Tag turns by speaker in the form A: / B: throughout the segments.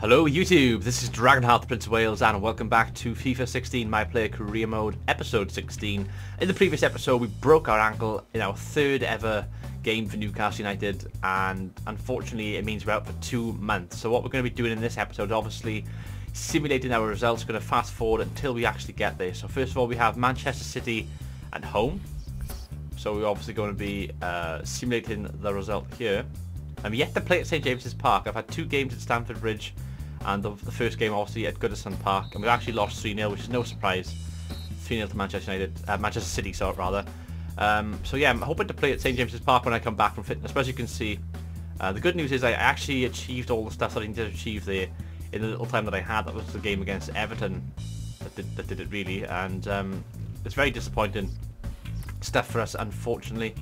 A: Hello YouTube, this is Dragonheart, the Prince of Wales, and welcome back to FIFA 16 My Player Career Mode, episode 16. In the previous episode we broke our ankle in our third ever game for Newcastle United, and unfortunately it means we're out for 2 months. So what we're going to be doing in this episode is obviously simulating our results. We're going to fast forward until we actually get there. So first of all we have Manchester City at home. So we're obviously going to be simulating the result here. I'm yet to play at St James's Park. I've had 2 games at Stamford Bridge, and the first game obviously at Goodison Park, and we've actually lost 3-0, which is no surprise. 3-0 to Manchester United, Manchester City, sorry, rather. So yeah, I'm hoping to play at St James's Park when I come back from fitness. But as you can see, the good news is I actually achieved all the stuff that I needed to achieve there in the little time that I had. That was the game against Everton that did it really, and it's very disappointing stuff for us, unfortunately.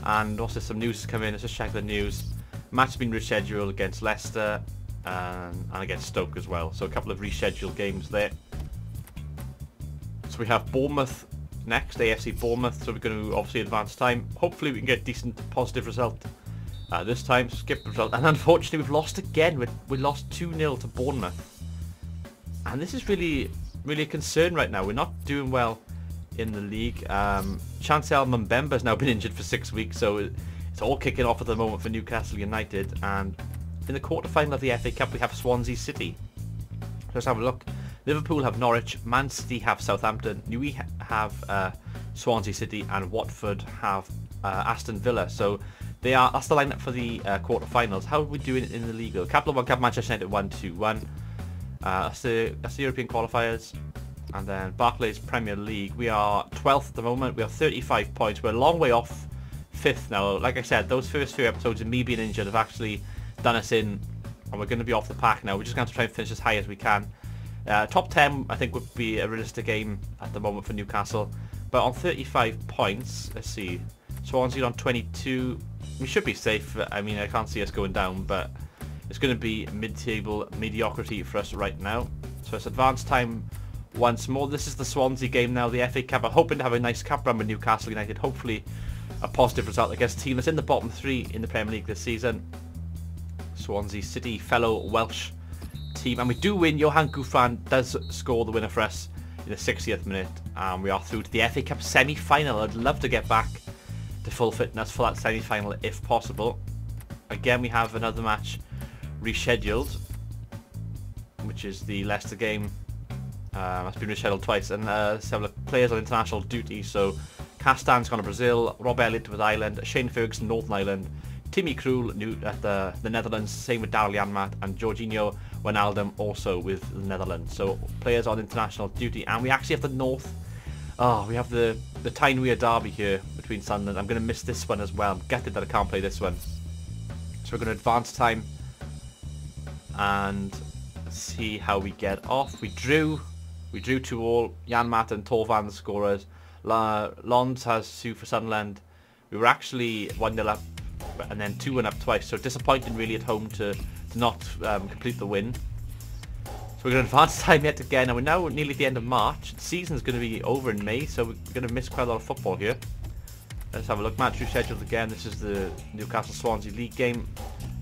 A: And also some news has come in. Let's just check the news. Match has been rescheduled against Leicester and against Stoke as well. So a couple of rescheduled games there. So we have Bournemouth next, AFC Bournemouth. So we're going to obviously advance time. Hopefully we can get a decent positive result this time. Skip result. And unfortunately we've lost again. We lost 2-0 to Bournemouth. And this is really a concern right now. We're not doing well in the league. Chancel Mbemba has now been injured for 6 weeks, so it's all kicking off at the moment for Newcastle United. And in the quarter-final of the FA Cup we have Swansea City. Let's have a look. Liverpool have Norwich, Man City have Southampton, Newry have Swansea City, and Watford have Aston Villa. So that's the lineup for the quarter-finals. How are we doing in the league? Capital One Cup, Manchester United 1-2-1. That's the European qualifiers. And then Barclays Premier League, we are 12th at the moment. We have 35 points. We're a long way off 5th now. Like I said, those first few episodes of me being injured have actually done us in, and we're going to be off the pack now. We're just going to try and finish as high as we can. Top 10 I think would be a realistic aim at the moment for Newcastle. But on 35 points, let's see, Swansea on 22. We should be safe. I mean, I can't see us going down, but it's going to be mid-table mediocrity for us right now. So it's advanced time once more. This is the Swansea game now, the FA Cup. I'm hoping to have a nice cup run with Newcastle United. Hopefully a positive result against a team that's in the bottom 3 in the Premier League this season. Swansea City, fellow Welsh team. And we do win. Johan Gouffran does score the winner for us in the 60th minute. And we are through to the FA Cup semi-final. I'd love to get back to full fitness for that semi-final if possible. Again, we have another match rescheduled, which is the Leicester game. It's been rescheduled twice, and several players on international duty. So Castan's gone to Brazil, Rob Elliott with Ireland, Shane Ferguson Northern Ireland, Timmy Krul at the Netherlands, same with Daryl Janmaat, and Jorginho Wijnaldum also with the Netherlands. So players on international duty, and we actually have the North. Oh, we have the Tyne Weir derby here between Sunderland. I'm going to miss this one as well. I'm gutted that I can't play this one. So we're going to advance time and see how we get off. We drew 2-2. Janmaat and Torvan the scorers. Lons has 2 for Sunderland. We were actually 1-0 up and then 2-1 up twice, so disappointing really at home to not complete the win. So we're going to advance time yet again, and we're now nearly at the end of March. The season's going to be over in May, so we're going to miss quite a lot of football here. Let's have a look. Match rescheduled again. This is the Newcastle Swansea League game.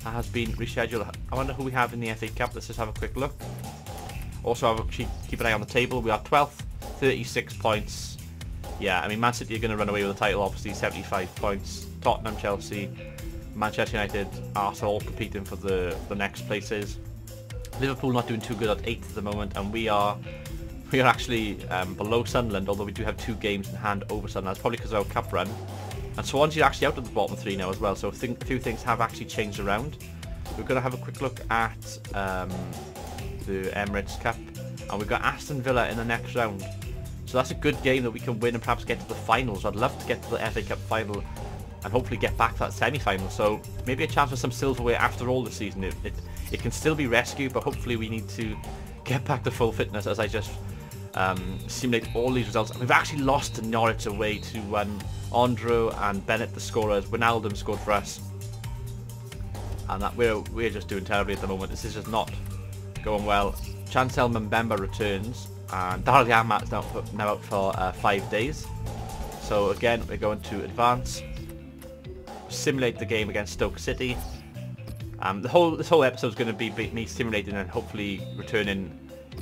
A: That has been rescheduled. I wonder who we have in the FA Cup. Let's just have a quick look. Also keep an eye on the table. We are 12th, 36 points. Yeah, I mean, Man City are going to run away with the title, obviously, 75 points. Tottenham, Chelsea, Manchester United, Arsenal all competing for the next places. Liverpool not doing too good at 8th at the moment, and we are actually below Sunderland, although we do have 2 games in hand over Sunderland. That's probably because of our cup run. And Swansea are actually out of the bottom 3 now as well, so a few things have actually changed around. We're going to have a quick look at the Emirates Cup, and we've got Aston Villa in the next round. So that's a good game that we can win and perhaps get to the finals. I'd love to get to the FA Cup final and hopefully get back to that semi-final. So maybe a chance for some silverware after all this season. It can still be rescued, but hopefully we need to get back to full fitness as I just simulate all these results. And we've actually lost to Norwich away to Andro and Bennett, the scorers. Wijnaldum scored for us, and that we're just doing terribly at the moment. This is just not going well. Chancel Mbemba returns, and Daryl Janmaat is now out for 5 days. So again, we're going to advance, simulate the game against Stoke City, This whole episode is going to be me simulating and hopefully returning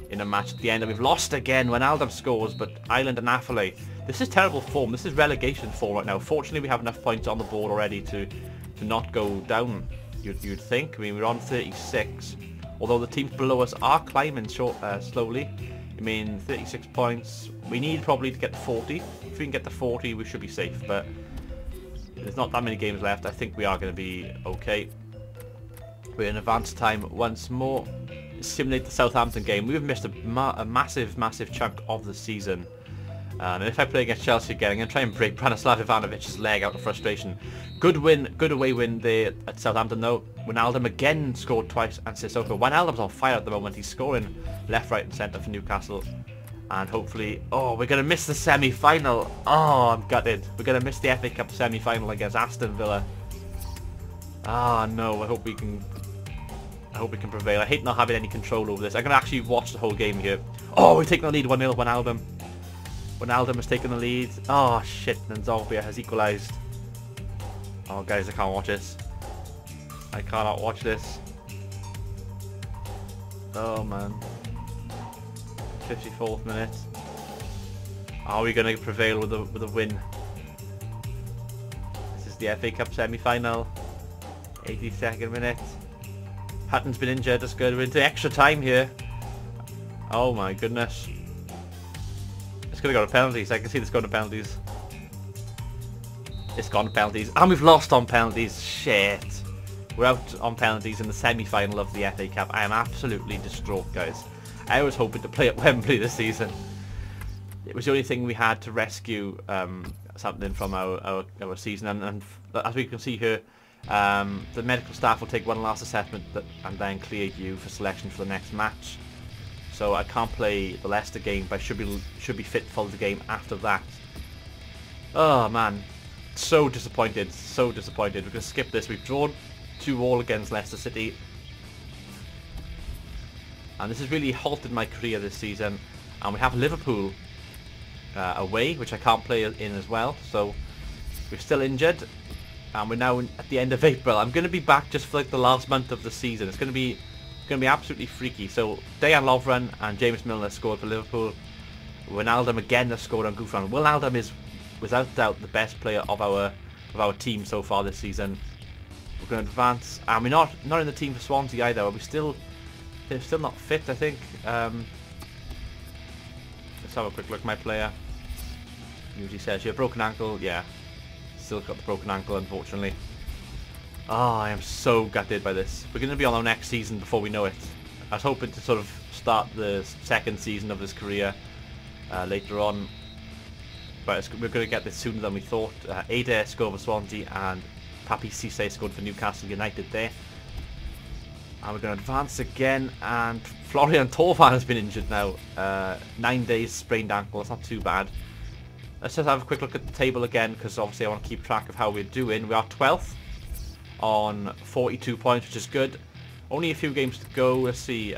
A: in a match at the end. And we've lost again when Aldam scores, but Ireland and Affalay. This is terrible form. This is relegation form right now. Fortunately, we have enough points on the board already to not go down. You'd think. I mean, we're on 36, although the teams below us are climbing slowly. I mean, 36 points. We need probably to get to 40. If we can get to 40, we should be safe. But there's not that many games left. I think we are going to be okay. We're in advanced time once more. Simulate the Southampton game. We've missed a massive chunk of the season. And if I play against Chelsea again, I'm going to try and break Branislav Ivanovic's leg out of frustration. Good win, good away win there at Southampton though. Wijnaldum again scored twice and Sissoko. Wijnaldum's on fire at the moment. He's scoring left, right and centre for Newcastle. And hopefully, oh, we're going to miss the semi-final. Oh, I'm gutted. We're going to miss the FA Cup semi-final against Aston Villa. Ah, no, I hope we can prevail. I hate not having any control over this. I'm going to actually watch the whole game here. Oh, we're taking the lead 1-0, Wijnaldum. Wijnaldum has taken the lead. Oh, shit, and Zolbia has equalised. Oh, guys, I can't watch this. I cannot watch this. Oh, man. 54th minute. Are we going to prevail with a win? This is the FA Cup semi-final. 82nd minute. Hutton's been injured. That's good. We're into extra time here. Oh my goodness. It's going to go to penalties. I can see this going to penalties. It's gone to penalties. And we've lost on penalties. Shit. We're out on penalties in the semi-final of the FA Cup. I am absolutely distraught, guys. I was hoping to play at Wembley this season. It was the only thing we had to rescue something from our season. And as we can see here, the medical staff will take one last assessment and then clear you for selection for the next match. So I can't play the Leicester game, but I should be fit for the game after that. Oh man, so disappointed, so disappointed. We're going to skip this. We've drawn 2-2 against Leicester City. And this has really halted my career this season. And we have Liverpool away, which I can't play in as well. So we're still injured. And we're now at the end of April. I'm going to be back just for like the last month of the season. It's going to be absolutely freaky. So Dejan Lovren and James Milner scored for Liverpool. Wijnaldum again has scored on Gouffran. Wijnaldum is without doubt the best player of our team so far this season. We're going to advance, and we're not in the team for Swansea either. They're still not fit, I think. Let's have a quick look. My player usually says here broken ankle. Yeah. Still got the broken ankle, unfortunately. Oh, I am so gutted by this. We're going to be on our next season before we know it. I was hoping to sort of start the second season of his career later on, but we're going to get this sooner than we thought. Adair scored for Swansea and Papi Cisse scored for Newcastle United there. And we're going to advance again, and Florian Thauvin has been injured now. 9 days sprained ankle. It's not too bad. Let's just have a quick look at the table again, because obviously I want to keep track of how we're doing. We are 12th on 42 points, which is good. Only a few games to go. Let's see.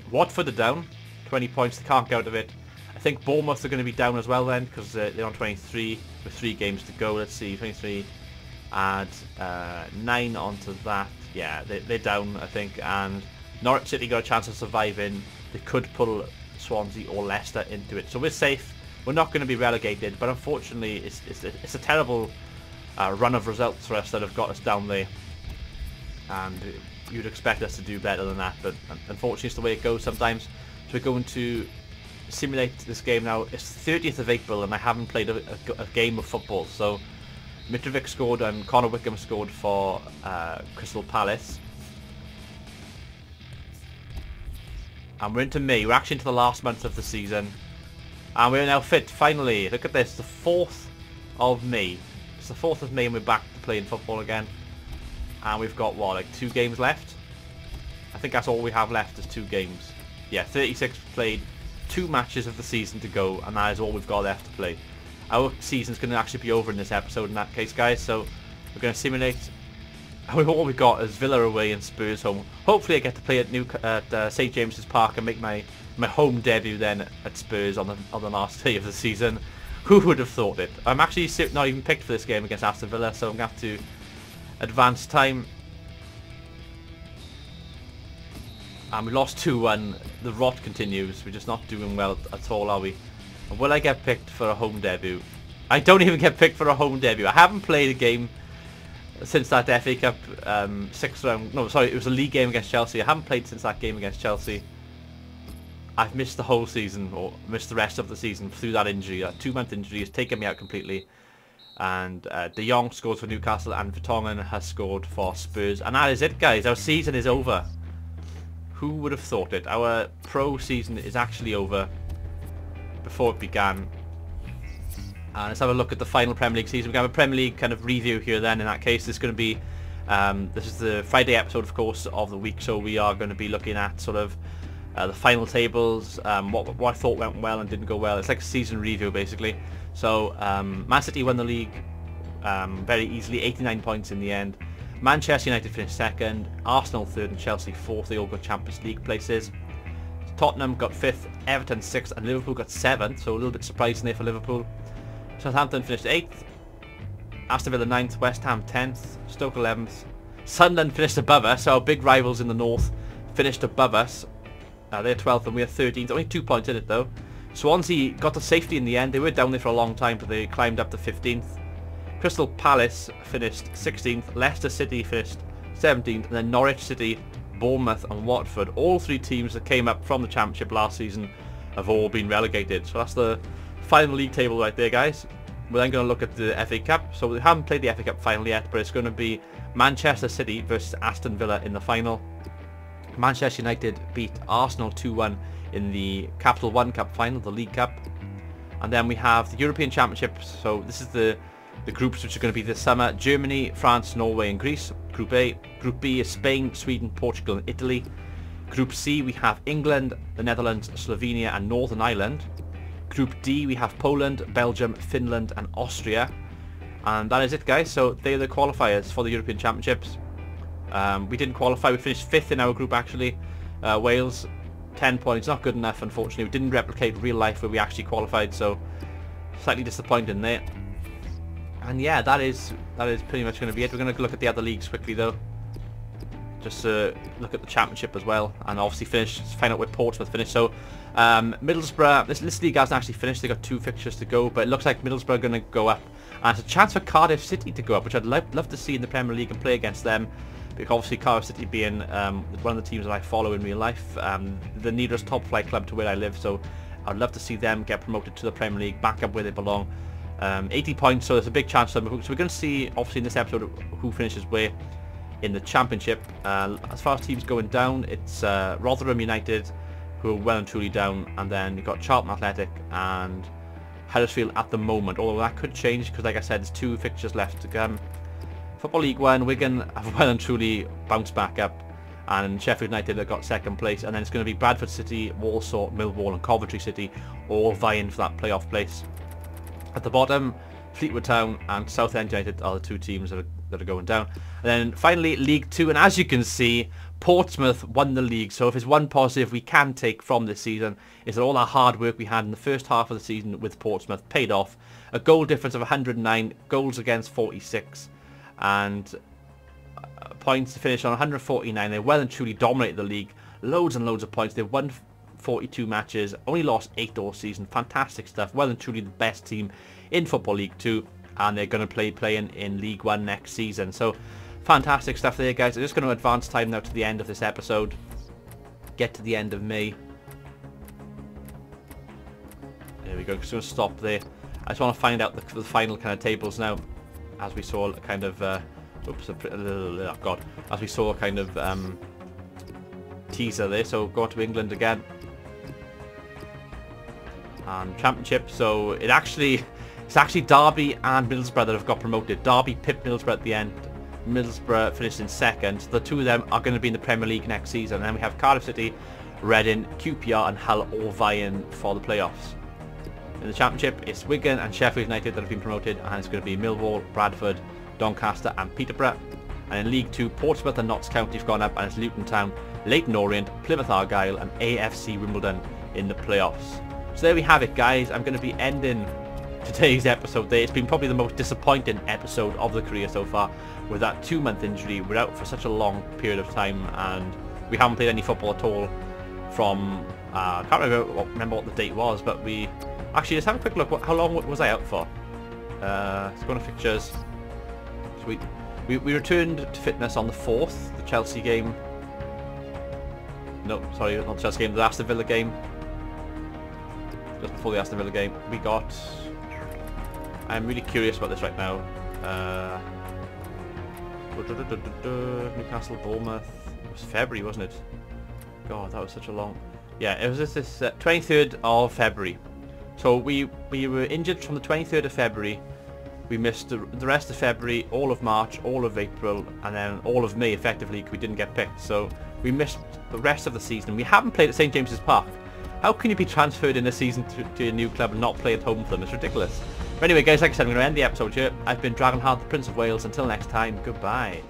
A: Watford are down. 20 points. They can't get out of it. I think Bournemouth are going to be down as well then, because they're on 23 with 3 games to go. Let's see. 23. Add 9 onto that. Yeah, they're down, I think. And Norwich City got a chance of surviving. They could pull Swansea or Leicester into it. So we're safe. We're not going to be relegated, but unfortunately it's a terrible run of results for us that have got us down there. And you'd expect us to do better than that, but unfortunately it's the way it goes sometimes. So we're going to simulate this game now. It's 30th of April and I haven't played a game of football. So Mitrovic scored and Connor Wickham scored for Crystal Palace. And we're into May. We're actually into the last month of the season. And we're now fit, finally. Look at this, the 4th of May. It's the 4th of May and we're back to playing football again. And we've got, what, like 2 games left? I think that's all we have left is 2 games. Yeah, 36 played, 2 matches of the season to go, and that is all we've got left to play. Our season's going to actually be over in this episode in that case, guys, so we're going to simulate. All we've got is Villa away and Spurs home. Hopefully I get to play at St James's Park and make my home debut then at Spurs on the last day of the season. Who would have thought it? I'm actually not even picked for this game against Aston Villa, so I'm going to have to advance time. And we lost 2-1. The rot continues. We're just not doing well at all, are we? Will I get picked for a home debut? I don't even get picked for a home debut. I haven't played a game since that FA Cup 6th round. No, sorry, it was a league game against Chelsea. I haven't played since that game against Chelsea. I've missed the whole season, or missed the rest of the season through that injury. That 2-month injury has taken me out completely. And De Jong scored for Newcastle, and Vertonghen has scored for Spurs. And that is it, guys. Our season is over. Who would have thought it? Our pro season is actually over before it began. And let's have a look at the final Premier League season. We have a Premier League kind of review here then. In that case, this is going to be, this is the Friday episode, of course, of the week. So we are going to be looking at sort of the final tables, what I thought went well and didn't go well. It's like a season review, basically. So Man City won the league very easily, 89 points in the end. Manchester United finished second, Arsenal third and Chelsea fourth. They all got Champions League places. Tottenham got 5th, Everton 6th and Liverpool got 7th, so a little bit surprising there for Liverpool. Southampton finished 8th, Aston Villa 9th, West Ham 10th, Stoke 11th. Sunderland finished above us, so our big rivals in the north finished above us. They're 12th and we're 13th, only 2 points in it though. Swansea got to safety in the end. They were down there for a long time, but they climbed up to 15th. Crystal Palace finished 16th, Leicester City finished 17th, and then Norwich City, Bournemouth and Watford, all 3 teams that came up from the Championship last season, have all been relegated. So that's the final league table right there, guys. We're then going to look at the FA Cup. So we haven't played the FA Cup final yet, but it's going to be Manchester City versus Aston Villa in the final. Manchester United beat Arsenal 2-1 in the Capital One Cup final, the League Cup. And then we have the European Championships. So this is the groups which are going to be this summer. Germany, France, Norway and Greece. Group A. Group B is Spain, Sweden, Portugal and Italy. Group C we have England, the Netherlands, Slovenia and Northern Ireland. Group D we have Poland, Belgium, Finland and Austria. And that is it, guys. So they're the qualifiers for the European Championships. We didn't qualify. We finished 5th in our group actually. Wales, 10 points, not good enough unfortunately. We didn't replicate real life where we actually qualified, so slightly disappointing there. And yeah, that is pretty much going to be it. We're going to look at the other leagues quickly though, just to look at the Championship as well, and obviously find out where Portsmouth finished. So Middlesbrough, this league hasn't actually finished. They got 2 fixtures to go, but it looks like Middlesbrough are going to go up, and it's a chance for Cardiff City to go up, which I'd love to see in the Premier League and play against them. Because obviously Cardiff City being one of the teams that I follow in real life, the nearest top flight club to where I live, so I'd love to see them get promoted to the Premier League, back up where they belong. 80 points, so there's a big chance for them. So we're going to see, obviously in this episode, who finishes where in the Championship. As far as teams going down, it's Rotherham United, who are well and truly down, and then you've got Charlton Athletic and Huddersfield at the moment, although that could change because, like I said, there's 2 fixtures left to come. Football League 1, Wigan have well and truly bounced back up, and Sheffield United have got 2nd place, and then it's going to be Bradford City, Walsall, Millwall and Coventry City all vying for that playoff place. At the bottom, Fleetwood Town and Southend United are the 2 teams that are going down. And then finally League 2, and as you can see, Portsmouth won the league. So if there's one positive we can take from this season, is that all our hard work we had in the first half of the season with Portsmouth paid off. A goal difference of 109, goals against 46, and points to finish on 149. They well and truly dominated the league. Loads and loads of points. They've won 42 matches, only lost 8 all season. Fantastic stuff. Well and truly the best team in Football League 2, and they're going to play in League 1 next season. So fantastic stuff there, guys. I'm just going to advance time now to the end of this episode. Get to the end of May. There we go. Just going to stop there. I just want to find out the final kind of tables now, as we saw kind of oh god, as we saw kind of teaser there. So go on to England again, and Championship. So it's actually Derby and Middlesbrough that have got promoted. Derby pipped Middlesbrough at the end. Middlesbrough finished in 2nd. The 2 of them are going to be in the Premier League next season. And then we have Cardiff City, Reading, QPR and Hull all vying for the playoffs. In the Championship, it's Wigan and Sheffield United that have been promoted, and it's going to be Millwall, Bradford, Doncaster and Peterborough. And in League 2, Portsmouth and Notts County have gone up, and it's Luton Town, Leyton Orient, Plymouth Argyle and AFC Wimbledon in the playoffs. So there we have it, guys. I'm going to be ending today's episode there. It's been probably the most disappointing episode of the career so far, with that 2-month injury. We're out for such a long period of time, and we haven't played any football at all from, I can't remember what the date was, but we... Actually, let's have a quick look. How long was I out for? Let's go on to fixtures. So we returned to fitness on the 4th, the Chelsea game. No, sorry, not the Chelsea game, the Aston Villa game. Just before the Aston Villa game. We got... I'm really curious about this right now. Newcastle, Bournemouth. It was February, wasn't it? God, that was such a long... Yeah, it was this 23rd of February. So we were injured from the 23rd of February. We missed the rest of February, all of March, all of April, and then all of May effectively because we didn't get picked. So we missed the rest of the season. We haven't played at St James's Park. How can you be transferred in a season to a new club and not play at home for them? It's ridiculous. But anyway guys, like I said, I'm going to end the episode here. I've been Dragonheart, the Prince of Wales. Until next time, goodbye.